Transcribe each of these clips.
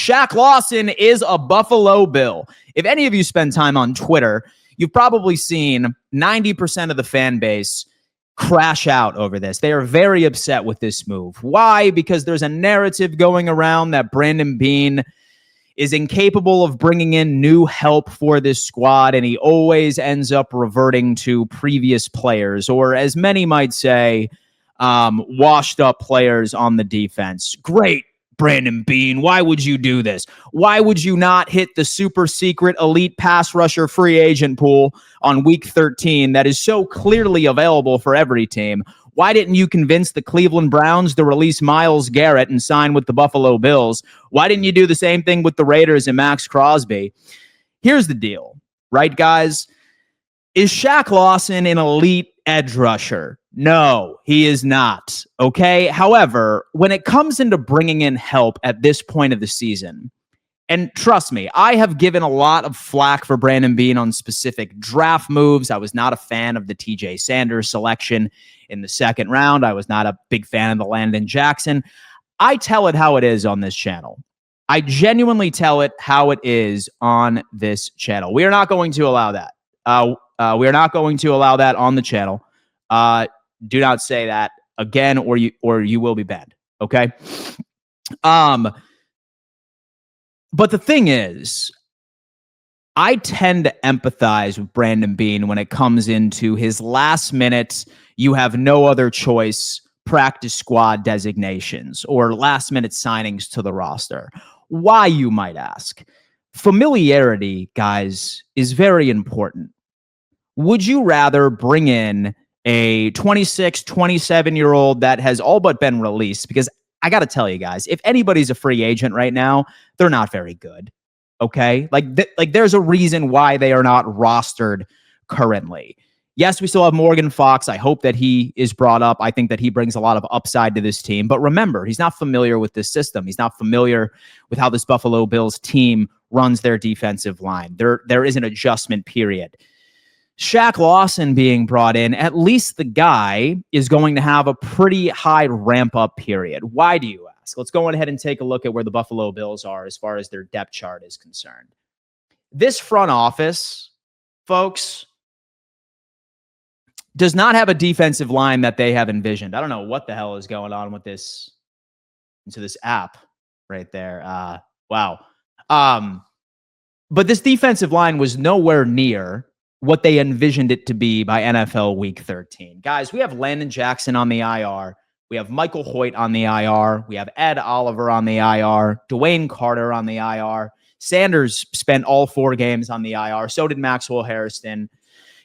Shaq Lawson is a Buffalo Bill. If any of you spend time on Twitter, you've probably seen 90% of the fan base crash out over this. They are very upset with this move. Why? Because there's a narrative going around that Brandon Beane is incapable of bringing in new help for this squad, and he always ends up reverting to previous players, or as many might say, washed up players on the defense. Great, Brandon Beane. Why would you do this? Why would you not hit the super secret elite pass rusher free agent pool on week 13 that is so clearly available for every team? Why didn't you convince the Cleveland Browns to release Myles Garrett and sign with the Buffalo Bills? Why didn't you do the same thing with the Raiders and Max Crosby? Here's the deal, right, guys? Is Shaq Lawson an elite edge rusher? No, he is not, okay? However, when it comes into bringing in help at this point of the season, and trust me, I have given a lot of flack for Brandon Beane on specific draft moves. I was not a fan of the TJ Sanders selection in the second round. I was not a big fan of the Landon Jackson. I tell it how it is on this channel. I genuinely tell it how it is on this channel. We are not going to allow that. We are not going to allow that on the channel. Do not say that again, or you will be banned. Okay. But the thing is, I tend to empathize with Brandon Beane when it comes into his last minute, you have no other choice, practice squad designations or last minute signings to the roster. Why, you might ask? Familiarity, guys, is very important. Would you rather bring in a 26, 27-year-old that has all but been released? Because I got to tell you guys, if anybody's a free agent right now, they're not very good. Okay? Like there's a reason why they are not rostered currently. Yes, we still have Morgan Fox. I hope that he is brought up. I think that he brings a lot of upside to this team. But remember, he's not familiar with this system. He's not familiar with how this Buffalo Bills team runs their defensive line. There is an adjustment period. Shaq Lawson being brought in, at least the guy is going to have a pretty high ramp-up period. Why, do you ask? Let's go ahead and take a look at where the Buffalo Bills are as far as their depth chart is concerned. This front office, folks, does not have a defensive line that they have envisioned. I don't know what the hell is going on with this app right there. Wow. But this defensive line was nowhere near what they envisioned it to be by NFL Week 13. Guys, we have Landon Jackson on the IR. We have Michael Hoyt on the IR. We have Ed Oliver on the IR. Dwayne Carter on the IR. Sanders spent all 4 games on the IR. So did Maxwell Harrison.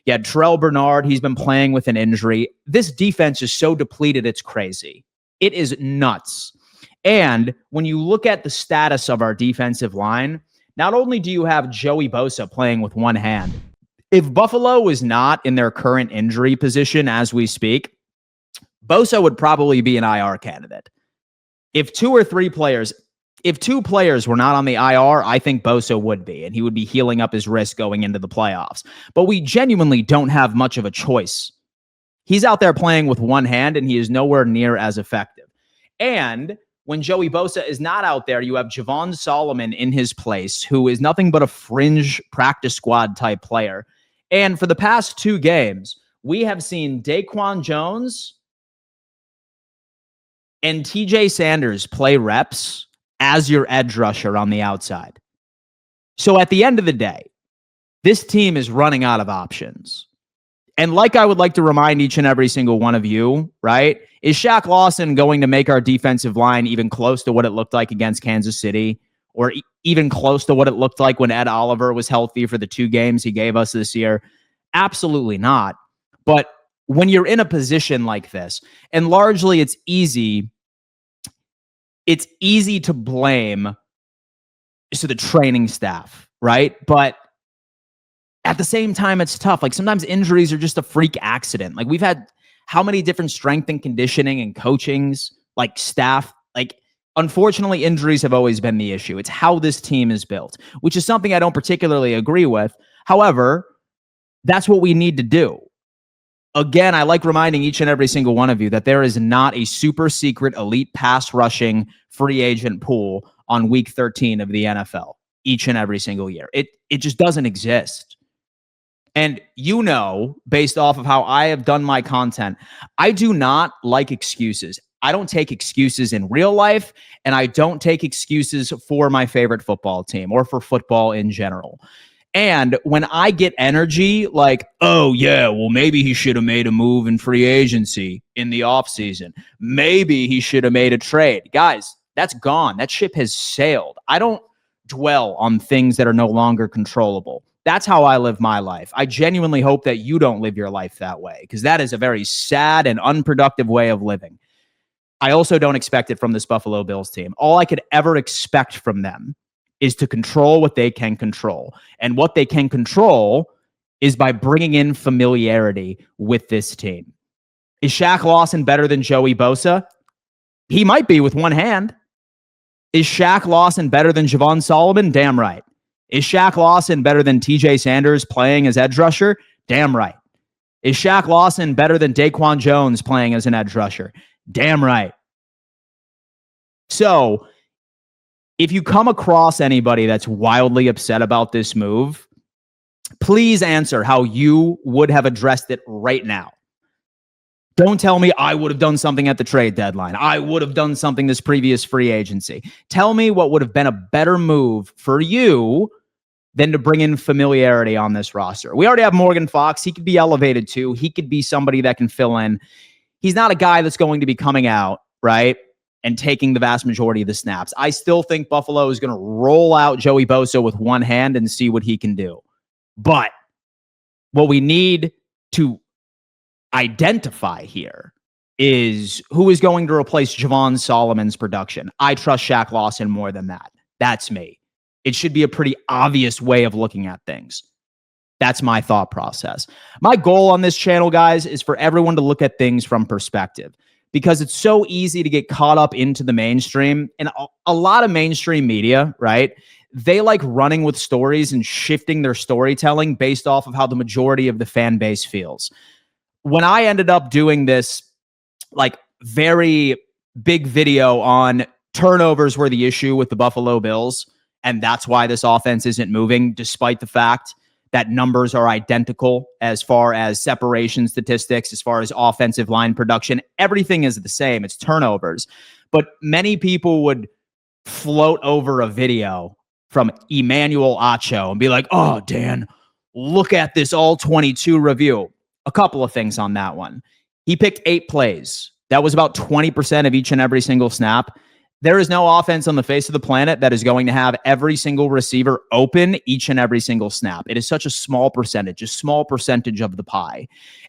Yeah, Terrell Bernard, he's been playing with an injury. This defense is so depleted, it's crazy. It is nuts. And when you look at the status of our defensive line, not only do you have Joey Bosa playing with one hand, if Buffalo is not in their current injury position as we speak, Bosa would probably be an IR candidate. If 2 players were not on the IR, I think Bosa would be, and he would be healing up his wrist going into the playoffs. But we genuinely don't have much of a choice. He's out there playing with one hand, and he is nowhere near as effective. And when Joey Bosa is not out there, you have Javon Solomon in his place, who is nothing but a fringe practice squad type player. And for the past 2 games, we have seen Daquan Jones and TJ Sanders play reps as your edge rusher on the outside. So at the end of the day, this team is running out of options. And like I would like to remind each and every single one of you, right? Is Shaq Lawson going to make our defensive line even close to what it looked like against Kansas City? Or even close to what it looked like when Ed Oliver was healthy for the 2 games he gave us this year? Absolutely not. But when you're in a position like this, and largely it's easy to blame the training staff, right? But at the same time, it's tough. Like, sometimes injuries are just a freak accident. Like, we've had how many different strength and conditioning and coachings, like staff, like, unfortunately, injuries have always been the issue. It's how this team is built, which is something I don't particularly agree with. However, that's what we need to do. Again, I like reminding each and every single one of you that there is not a super secret elite pass rushing free agent pool on week 13 of the NFL each and every single year. It just doesn't exist. And you know, based off of how I have done my content, I do not like excuses. I don't take excuses in real life, and I don't take excuses for my favorite football team or for football in general. And when I get energy like, oh, yeah, well, maybe he should have made a move in free agency in the offseason. Maybe he should have made a trade. Guys, that's gone. That ship has sailed. I don't dwell on things that are no longer controllable. That's how I live my life. I genuinely hope that you don't live your life that way, because that is a very sad and unproductive way of living. I also don't expect it from this Buffalo Bills team. All I could ever expect from them is to control what they can control. And what they can control is by bringing in familiarity with this team. Is Shaq Lawson better than Joey Bosa? He might be with one hand. Is Shaq Lawson better than Javon Solomon? Damn right. Is Shaq Lawson better than TJ Sanders playing as edge rusher? Damn right. Is Shaq Lawson better than Daquan Jones playing as an edge rusher? Damn right. So, if you come across anybody that's wildly upset about this move, please answer how you would have addressed it right now. Don't tell me I would have done something at the trade deadline. I would have done something this previous free agency. Tell me what would have been a better move for you than to bring in familiarity on this roster. We already have Morgan Fox. He could be elevated too. He could be somebody that can fill in. He's not a guy that's going to be coming out, right, and taking the vast majority of the snaps. I still think Buffalo is going to roll out Joey Bosa with one hand and see what he can do. But what we need to identify here is who is going to replace Javon Solomon's production. I trust Shaq Lawson more than that. That's me. It should be a pretty obvious way of looking at things. That's my thought process. My goal on this channel, guys, is for everyone to look at things from perspective, because it's so easy to get caught up into the mainstream. And a lot of mainstream media, right, they like running with stories and shifting their storytelling based off of how the majority of the fan base feels. When I ended up doing this like very big video on turnovers were the issue with the Buffalo Bills, and that's why this offense isn't moving, despite the fact that numbers are identical as far as separation statistics, as far as offensive line production. Everything is the same. It's turnovers. But many people would float over a video from Emmanuel Acho and be like, oh, Dan, look at this all 22 review. A couple of things on that one. He picked 8 plays. That was about 20% of each and every single snap. There is no offense on the face of the planet that is going to have every single receiver open each and every single snap. It is such a small percentage of the pie.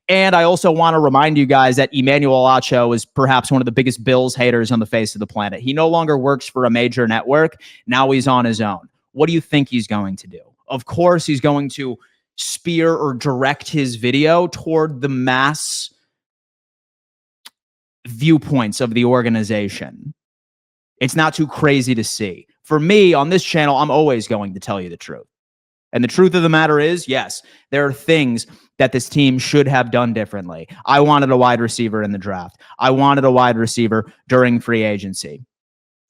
And I also want to remind you guys that Emmanuel Acho is perhaps one of the biggest Bills haters on the face of the planet. He no longer works for a major network. Now he's on his own. What do you think he's going to do? Of course, he's going to spear or direct his video toward the mass viewpoints of the organization. It's not too crazy to see. For me, on this channel, I'm always going to tell you the truth. And the truth of the matter is, yes, there are things that this team should have done differently. I wanted a wide receiver in the draft. I wanted a wide receiver during free agency.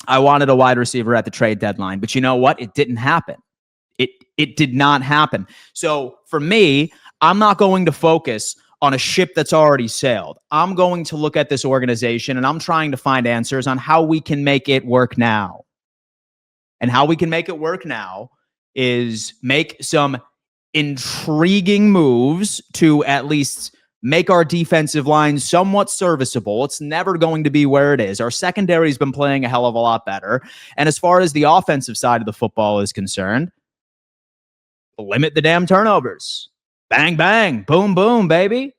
I wanted a wide receiver at the trade deadline. But you know what? It didn't happen. It did not happen. So for me, I'm not going to focus on a ship that's already sailed. I'm going to look at this organization and I'm trying to find answers on how we can make it work now. And how we can make it work now is make some intriguing moves to at least make our defensive line somewhat serviceable. It's never going to be where it is. Our secondary has been playing a hell of a lot better. And as far as the offensive side of the football is concerned, limit the damn turnovers. Bang, bang, boom, boom, baby.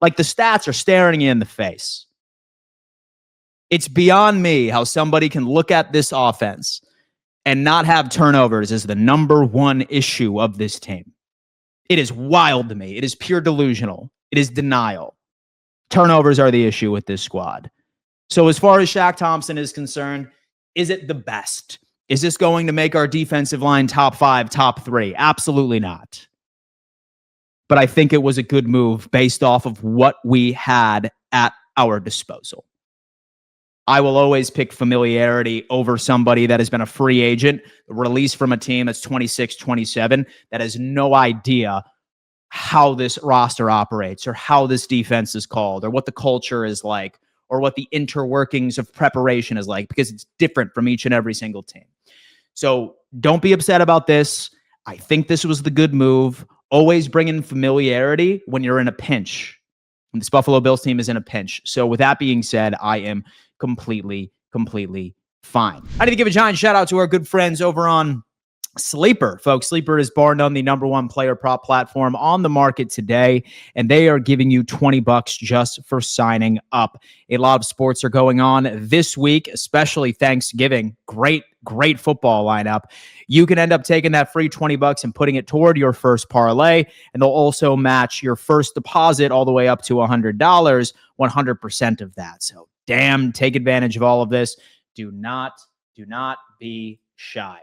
Like the stats are staring you in the face. It's beyond me how somebody can look at this offense and not have turnovers as the number one issue of this team. It is wild to me. It is pure delusional. It is denial. Turnovers are the issue with this squad. So as far as Shaq Thompson is concerned, is it the best? Is this going to make our defensive line top 5, top 3? Absolutely not. But I think it was a good move based off of what we had at our disposal. I will always pick familiarity over somebody that has been a free agent, released from a team that's 26, 27, that has no idea how this roster operates or how this defense is called or what the culture is like or what the interworkings of preparation is like, because it's different from each and every single team. So don't be upset about this. I think this was the good move. Always bring in familiarity when you're in a pinch. And this Buffalo Bills team is in a pinch. So with that being said, I am completely fine. I need to give a giant shout out to our good friends over on Sleeper, folks. Sleeper is bar none the #1 player prop platform on the market today, and they are giving you $20 just for signing up. A lot of sports are going on this week, especially Thanksgiving. Great football lineup. You can end up taking that free $20 and putting it toward your first parlay, and they'll also match your first deposit all the way up to $100, 100% of that. So, take advantage of all of this. Do not be shy.